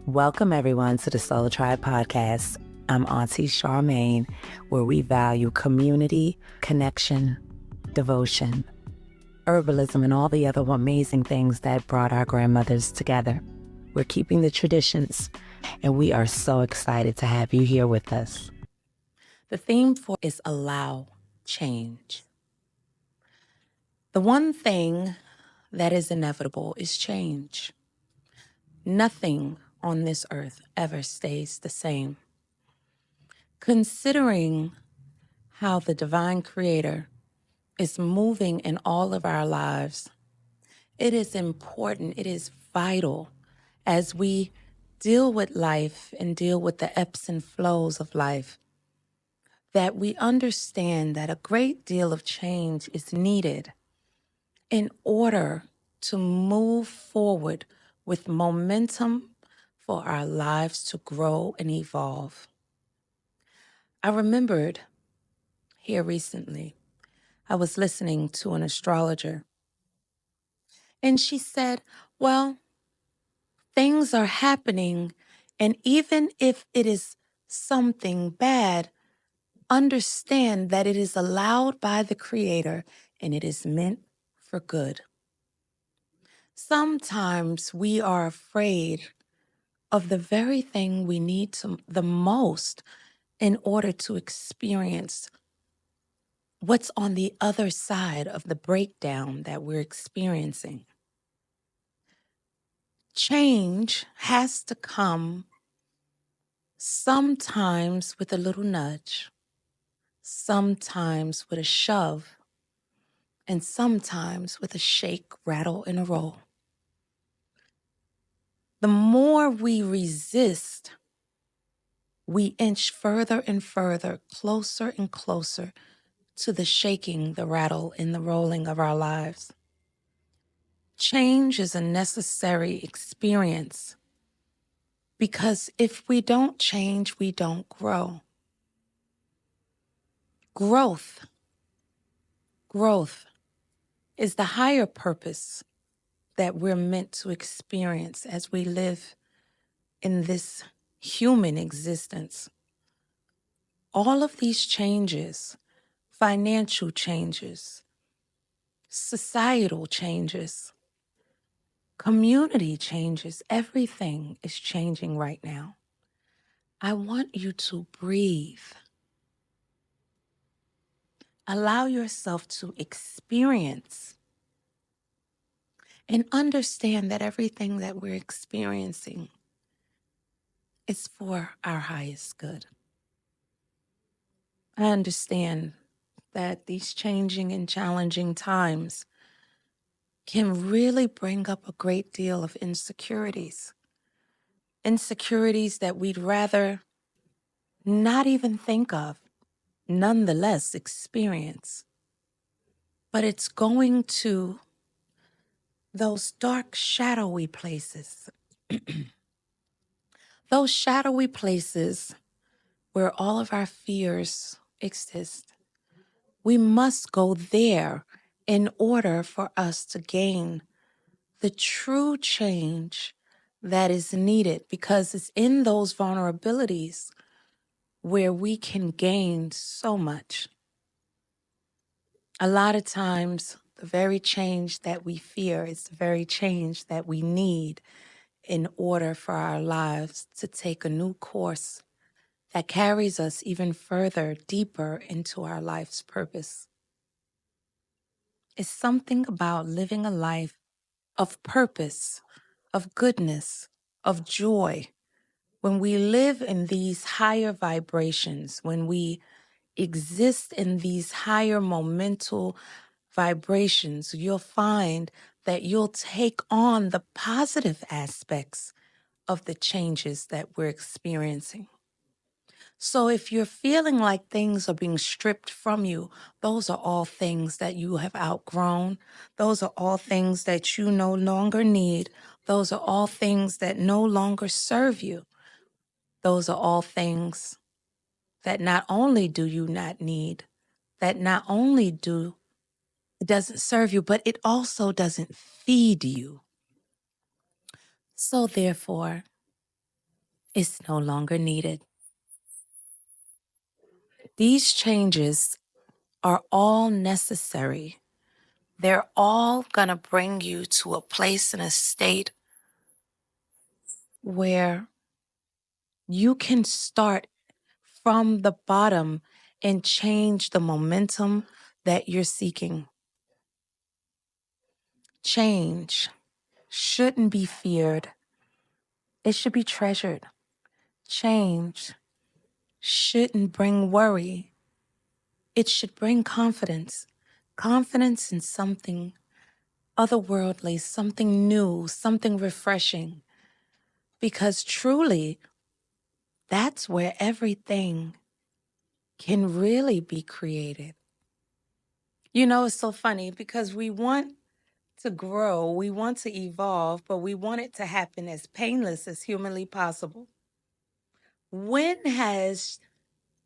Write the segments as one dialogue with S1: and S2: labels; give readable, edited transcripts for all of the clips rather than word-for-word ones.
S1: Welcome, everyone, to the SoulTribe podcast. I'm Aunty Charmaine, where we value community, connection, devotion, herbalism, and all the other amazing things that brought our grandmothers together. We're keeping the traditions, and we are so excited to have you here with us. The theme is allow change. The one thing that is inevitable is change. Nothing on this earth ever stays the same. Considering how the divine creator is moving in all of our lives, it is important, it is vital as we deal with life and deal with the ebbs and flows of life, that we understand that a great deal of change is needed in order to move forward with momentum for our lives to grow and evolve. I remembered here recently, I was listening to an astrologer, and she said, well, things are happening, and even if it is something bad, understand that it is allowed by the Creator and it is meant for good. Sometimes we are afraid of the very thing we need the most in order to experience what's on the other side of the breakdown that we're experiencing. Change has to come sometimes with a little nudge, sometimes with a shove, and sometimes with a shake, rattle, and a roll. The more we resist, we inch further and further, closer and closer to the shaking, the rattle, and the rolling of our lives. Change is a necessary experience because if we don't change, we don't grow. Growth is the higher purpose that we're meant to experience as we live in this human existence. All of these changes, financial changes, societal changes, community changes, everything is changing right now. I want you to breathe. Allow yourself to experience and understand that everything that we're experiencing is for our highest good. I understand that these changing and challenging times can really bring up a great deal of insecurities that we'd rather not even think of, nonetheless experience. But it's going to those dark, shadowy places, those shadowy places where all of our fears exist. We must go there in order for us to gain the true change that is needed, because it's in those vulnerabilities where we can gain so much. A lot of times, the very change that we fear is the very change that we need in order for our lives to take a new course that carries us even further, deeper into our life's purpose. It's something about living a life of purpose, of goodness, of joy. When we live in these higher vibrations, when we exist in these higher momental vibrations, you'll find that you'll take on the positive aspects of the changes that we're experiencing. So if you're feeling like things are being stripped from you, those are all things that you have outgrown. Those are all things that you no longer need. Those are all things that no longer serve you. Those are all things that not only do you not need, that not only it doesn't serve you, but it also doesn't feed you. So therefore, is no longer needed. These changes are all necessary. They're all going to bring you to a place and a state where you can start from the bottom and change the momentum that you're seeking. Change shouldn't be feared. It should be treasured. Change shouldn't bring worry. It should bring confidence. Confidence in something otherworldly, something new, something refreshing. Because truly, that's where everything can really be created. You know, it's so funny because we want to grow, we want to evolve, but we want it to happen as painless as humanly possible. When has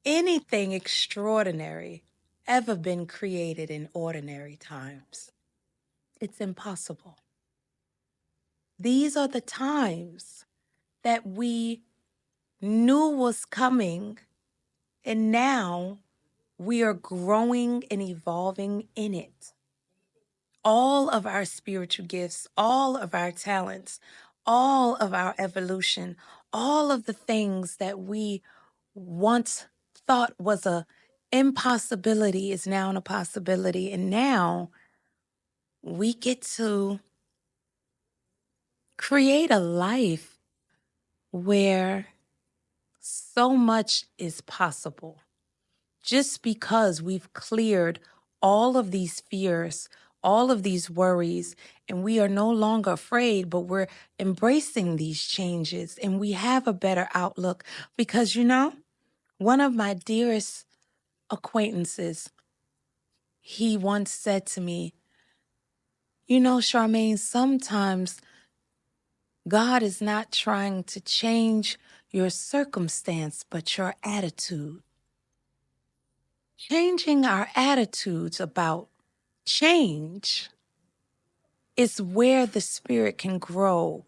S1: anything extraordinary ever been created in ordinary times? It's impossible. These are the times that we knew was coming, and now we are growing and evolving in it. All of our spiritual gifts, all of our talents, all of our evolution, all of the things that we once thought was a impossibility is now a possibility. And now we get to create a life where so much is possible just because we've cleared all of these fears, all of these worries, and we are no longer afraid, but we're embracing these changes and we have a better outlook. Because, you know, one of my dearest acquaintances, he once said to me, you know, Charmaine, sometimes God is not trying to change your circumstance, but your attitude. Changing our attitudes about change is where the spirit can grow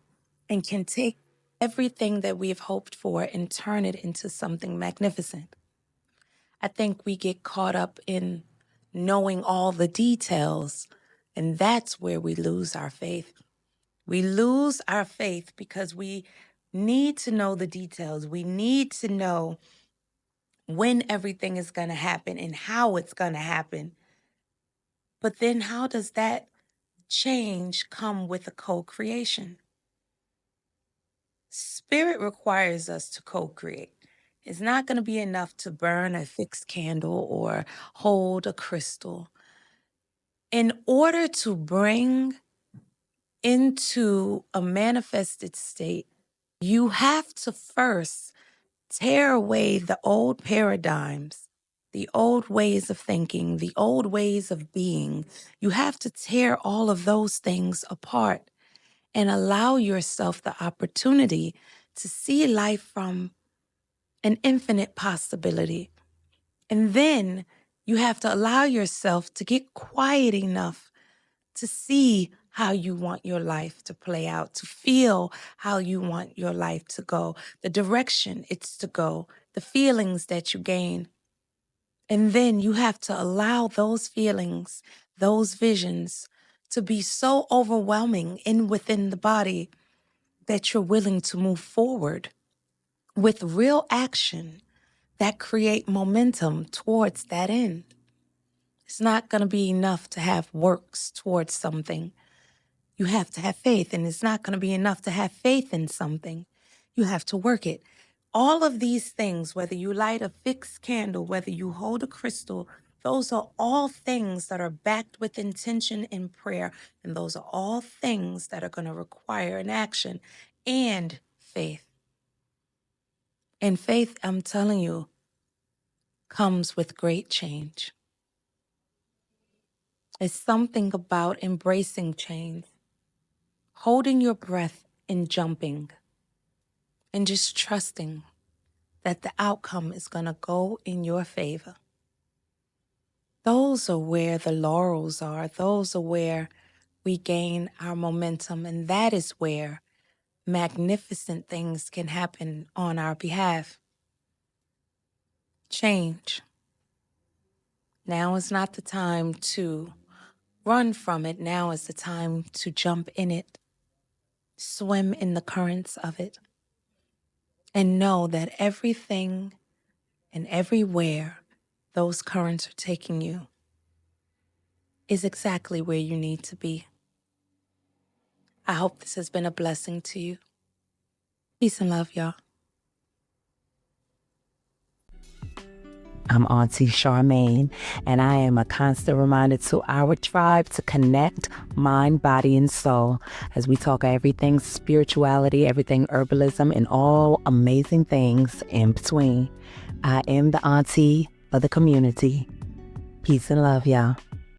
S1: and can take everything that we've hoped for and turn it into something magnificent. I think we get caught up in knowing all the details, and that's where we lose our faith. We lose our faith because we need to know the details. We need to know when everything is going to happen and how it's going to happen. But then how does that change come with a co-creation? Spirit requires us to co-create. It's not going to be enough to burn a fixed candle or hold a crystal. In order to bring into a manifested state, you have to first tear away the old paradigms, the old ways of thinking, the old ways of being. You have to tear all of those things apart and allow yourself the opportunity to see life from an infinite possibility. And then you have to allow yourself to get quiet enough to see how you want your life to play out, to feel how you want your life to go, the direction it's to go, the feelings that you gain. And then you have to allow those feelings, those visions to be so overwhelming in within the body that you're willing to move forward with real action that create momentum towards that end. It's not going to be enough to have works towards something. You have to have faith, and it's not going to be enough to have faith in something. You have to work it. All of these things, whether you light a fixed candle, whether you hold a crystal, those are all things that are backed with intention and prayer. And those are all things that are going to require an action and faith. And faith, I'm telling you, comes with great change. It's something about embracing change, holding your breath and jumping, and just trusting that the outcome is going to go in your favor. Those are where the laurels are. Those are where we gain our momentum. And that is where magnificent things can happen on our behalf. Change. Now is not the time to run from it. Now is the time to jump in it, swim in the currents of it, and know that everything and everywhere those currents are taking you is exactly where you need to be. I hope this has been a blessing to you. Peace and love, y'all.
S2: I'm Aunty Charmaine, and I am a constant reminder to our tribe to connect mind, body, and soul as we talk everything spirituality, everything herbalism, and all amazing things in between. I am the auntie of the community. Peace and love, y'all.